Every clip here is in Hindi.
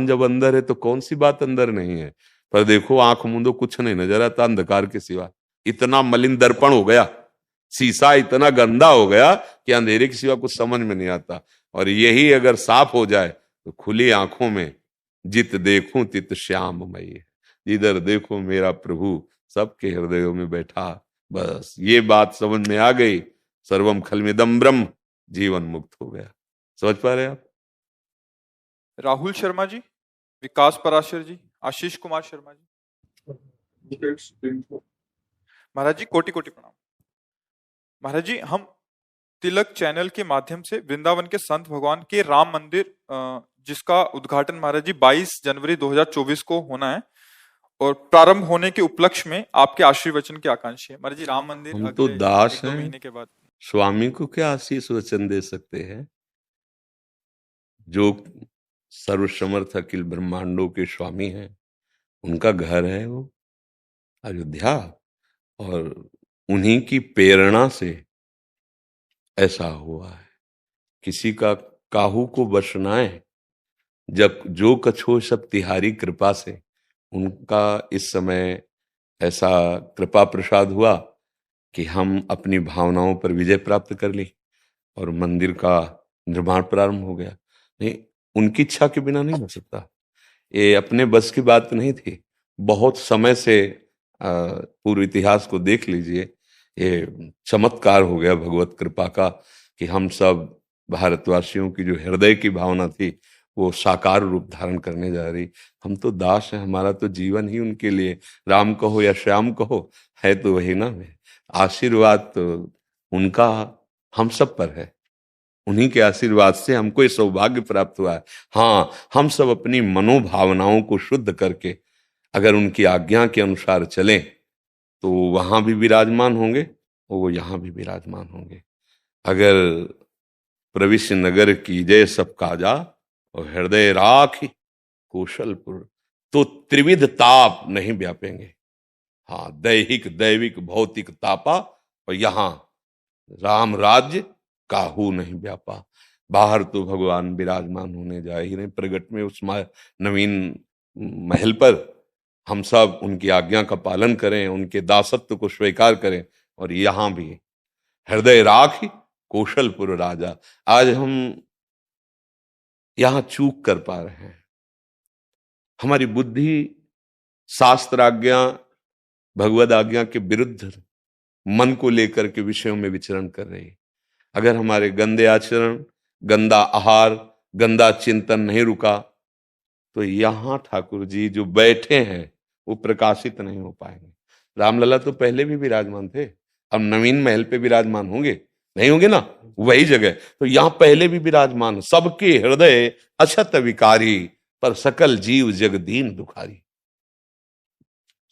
जब अंदर है तो कौन सी बात अंदर नहीं है। पर देखो आंख मूंदो कुछ नहीं नजर आता अंधकार के सिवा। इतना मलिन दर्पण हो गया, शीशा इतना गंदा हो गया कि अंधेरे के सिवा कुछ समझ में नहीं आता। और यही अगर साफ हो जाए तो खुली आंखों में जित देखूं तित श्याममयी है। जिधर देखो मेरा प्रभु सबके हृदयों में बैठा। बस ये बात समझ में आ गई, सर्वम खलमिदम ब्रह्म, जीवन मुक्त हो गया। समझ पा रहे आप? राहुल शर्मा जी, विकास पराशर जी, आशीष कुमार शर्मा जी। महाराज जी कोटि कोटि प्रणाम। महाराज जी, हम तिलक चैनल के माध्यम से वृंदावन के संत भगवान के राम मंदिर जिसका उद्घाटन महाराज जी 22 जनवरी 2024 को होना है और प्रारंभ होने के उपलक्ष्य में आपके आशीर्वचन की आकांक्षी है। महाराज जी, राम मंदिर हम तो दास हैं, महीने के बाद स्वामी को क्या आशीष वचन दे सकते हैं? जो सर्वसमर्थ अखिल ब्रह्मांडों के स्वामी हैं, उनका घर है वो अयोध्या, और उन्हीं की प्रेरणा से ऐसा हुआ है। किसी का काहू को बसनाए जब जो कछो सब तिहारी कृपा से, उनका इस समय ऐसा कृपा प्रसाद हुआ कि हम अपनी भावनाओं पर विजय प्राप्त कर ली और मंदिर का निर्माण प्रारंभ हो गया। नहीं, उनकी इच्छा के बिना नहीं हो सकता। ये अपने बस की बात नहीं थी। बहुत समय से पूर्व इतिहास को देख लीजिए, ये चमत्कार हो गया भगवत कृपा का कि हम सब भारतवासियों की जो हृदय की भावना थी वो साकार रूप धारण करने जा रही। हम तो दास हैं, हमारा तो जीवन ही उनके लिए, राम कहो या श्याम कहो, है तो वही ना। आशीर्वाद तो उनका हम सब पर है, उन्हीं के आशीर्वाद से हमको ये सौभाग्य प्राप्त हुआ है। हाँ, हम सब अपनी मनोभावनाओं को शुद्ध करके अगर उनकी आज्ञा के अनुसार चलें तो वहां भी विराजमान होंगे और वो यहाँ भी विराजमान होंगे। अगर प्रविश्य नगर की जय सब काजा और हृदय राखी कौशलपुर, तो त्रिविध ताप नहीं व्यापेंगे। हाँ, दैहिक दैविक भौतिक तापा, और यहाँ राम राज्य काहू नहीं व्यापा। बाहर तो भगवान विराजमान होने जा ही नहीं, प्रगट में उस नवीन महल पर हम सब उनकी आज्ञा का पालन करें, उनके दासत्व को स्वीकार करें। और यहां भी हृदय राखी कौशलपुर राजा। आज हम यहां चूक कर पा रहे हैं, हमारी बुद्धि शास्त्र आज्ञा भगवद आज्ञा के विरुद्ध मन को लेकर के विषयों में विचरण कर रही है। अगर हमारे गंदे आचरण, गंदा आहार, गंदा चिंतन नहीं रुका तो यहां ठाकुर जी जो बैठे हैं वो प्रकाशित नहीं हो पाएंगे। रामलला तो पहले भी विराजमान थे, अब नवीन महल पे विराजमान होंगे नहीं होंगे ना, वही जगह। तो यहां पहले भी विराजमान, सबके हृदय अछत विकारी, पर सकल जीव जगदीन दुखारी।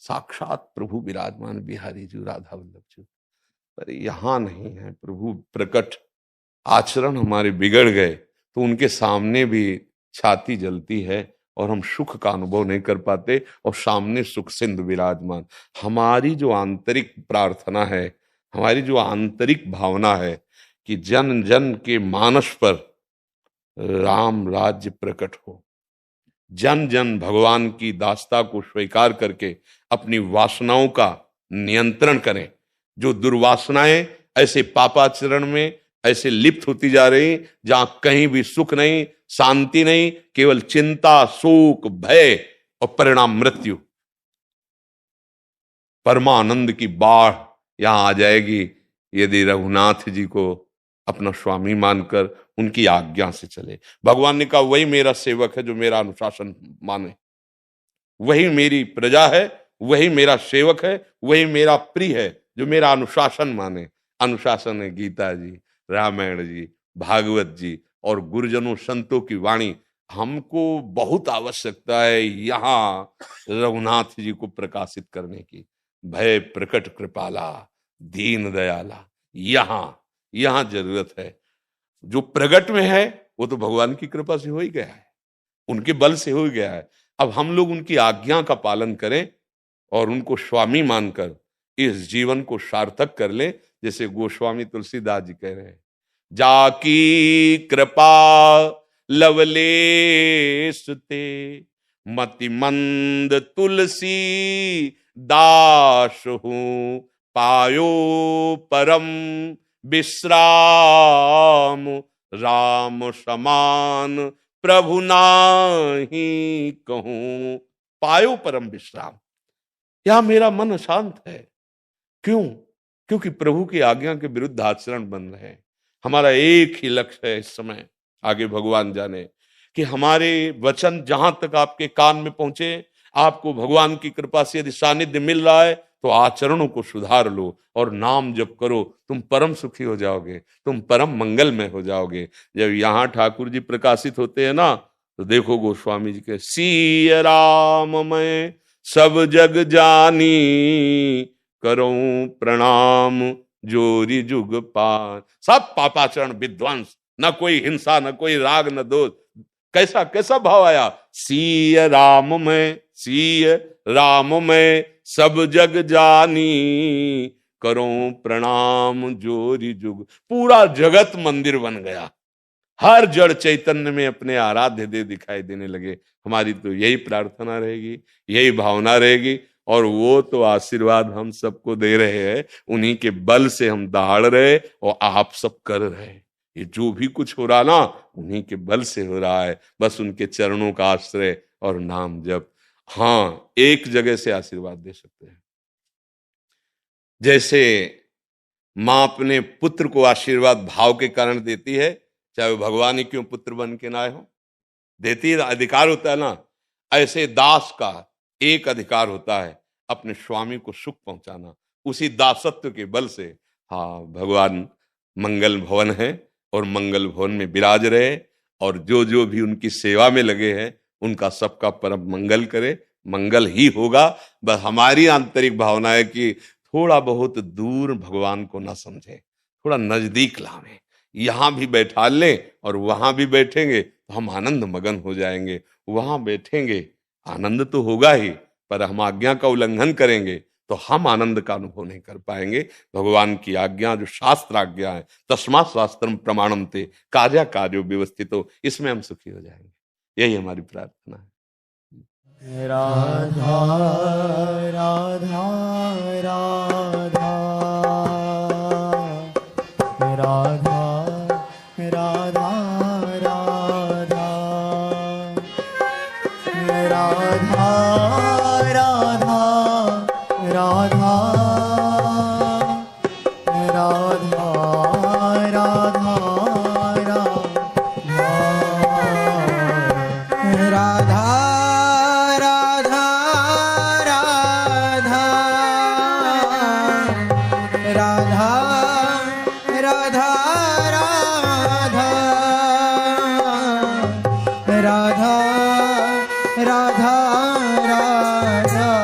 साक्षात प्रभु विराजमान बिहारी जी राधा वल्लभ जी, पर यहां नहीं है प्रभु प्रकट। आचरण हमारे बिगड़ गए तो उनके सामने भी छाती जलती है और हम सुख का अनुभव नहीं कर पाते, और सामने सुख सिंधु विराजमान। हमारी जो आंतरिक प्रार्थना है, हमारी जो आंतरिक भावना है कि जन जन के मानस पर राम राज्य प्रकट हो, जन जन भगवान की दासता को स्वीकार करके अपनी वासनाओं का नियंत्रण करें। जो दुर्वासनाएं ऐसे पापाचरण में ऐसे लिप्त होती जा रही, जहां कहीं भी सुख नहीं, शांति नहीं, केवल चिंता, शोक, भय और परिणाम मृत्यु। परमानंद की बाढ़ यहां आ जाएगी यदि रघुनाथ जी को अपना स्वामी मानकर उनकी आज्ञा से चले। भगवान ने कहा वही मेरा सेवक है जो मेरा अनुशासन माने, वही मेरी प्रजा है, वही मेरा सेवक है, वही मेरा प्रिय है जो मेरा अनुशासन माने। अनुशासन है गीता जी, रामायण जी, भागवत जी और गुरुजनों संतों की वाणी। हमको बहुत आवश्यकता है यहाँ रघुनाथ जी को प्रकाशित करने की। भय प्रकट कृपाला दीन दयाला, यहाँ जरूरत है। जो प्रगट में है वो तो भगवान की कृपा से हो ही गया है, उनके बल से हो ही गया है। अब हम लोग उनकी आज्ञा का पालन करें और उनको स्वामी मानकर इस जीवन को सार्थक कर ले। जैसे गोस्वामी तुलसीदास जी कह रहे हैं, जाकी कृपा लवलेश ते, मति मंद तुलसी दास हूं, पायो परम विश्राम, राम समान प्रभु नाही कहूं। पायो परम विश्राम, यहां मेरा मन शांत है। क्यों? क्योंकि प्रभु की आज्ञा के विरुद्ध आचरण बन रहे हैं। हमारा एक ही लक्ष्य है इस समय, आगे भगवान जाने, कि हमारे वचन जहां तक आपके कान में पहुंचे, आपको भगवान की कृपा से यदि सानिध्य मिल रहा है तो आचरणों को सुधार लो और नाम जप करो। तुम परम सुखी हो जाओगे, तुम परम मंगल में हो जाओगे। जब यहाँ ठाकुर जी प्रकाशित होते हैं ना, तो देखो गोस्वामी जी के सिय राम मैं सब जग जानी, करूं प्रणाम जोरी जुग पार। सब पापाचरण विध्वंस, न कोई हिंसा, न कोई राग, न दोष। कैसा कैसा भाव आया, सिय राम में, सिय राम में सब जग जानी, करूं प्रणाम जोरी जुग। पूरा जगत मंदिर बन गया, हर जड़ चैतन्य में अपने आराध्य देव दिखाई देने लगे। हमारी तो यही प्रार्थना रहेगी, यही भावना रहेगी, और वो तो आशीर्वाद हम सबको दे रहे हैं। उन्हीं के बल से हम दहाड़ रहे और आप सब कर रहे हैं। ये जो भी कुछ हो रहा ना, उन्हीं के बल से हो रहा है। बस उनके चरणों का आश्रय और नाम जप। हाँ, एक जगह से आशीर्वाद दे सकते हैं। जैसे मां अपने पुत्र को आशीर्वाद भाव के कारण देती है, चाहे वो भगवान ही क्यों पुत्र बन के ना आए हो, देती है, अधिकार होता है ना। ऐसे दास का एक अधिकार होता है, अपने स्वामी को सुख पहुंचाना। उसी दासत्व के बल से हाँ, भगवान मंगल भवन है और मंगल भवन में विराज रहे, और जो जो भी उनकी सेवा में लगे हैं उनका सबका परम मंगल करे। मंगल ही होगा। बस हमारी आंतरिक भावना है कि थोड़ा बहुत दूर भगवान को ना समझे, थोड़ा नजदीक लावें। यहां भी बैठा लें और वहां भी बैठेंगे तो हम आनंद मगन हो जाएंगे। वहां बैठेंगे आनंद तो होगा ही, पर हम आज्ञा का उल्लंघन करेंगे तो हम आनंद का अनुभव नहीं कर पाएंगे। भगवान की आज्ञा जो शास्त्र आज्ञा है, तस्मात् शास्त्रम प्रमाणम ते कार्या कार्यो व्यवस्थितो, इसमें हम सुखी हो जाएंगे। यही हमारी प्रार्थना है। राधा राधा राधा राधा राधा राधा राधा राधा राधा राधा राधा राधा राधा राधा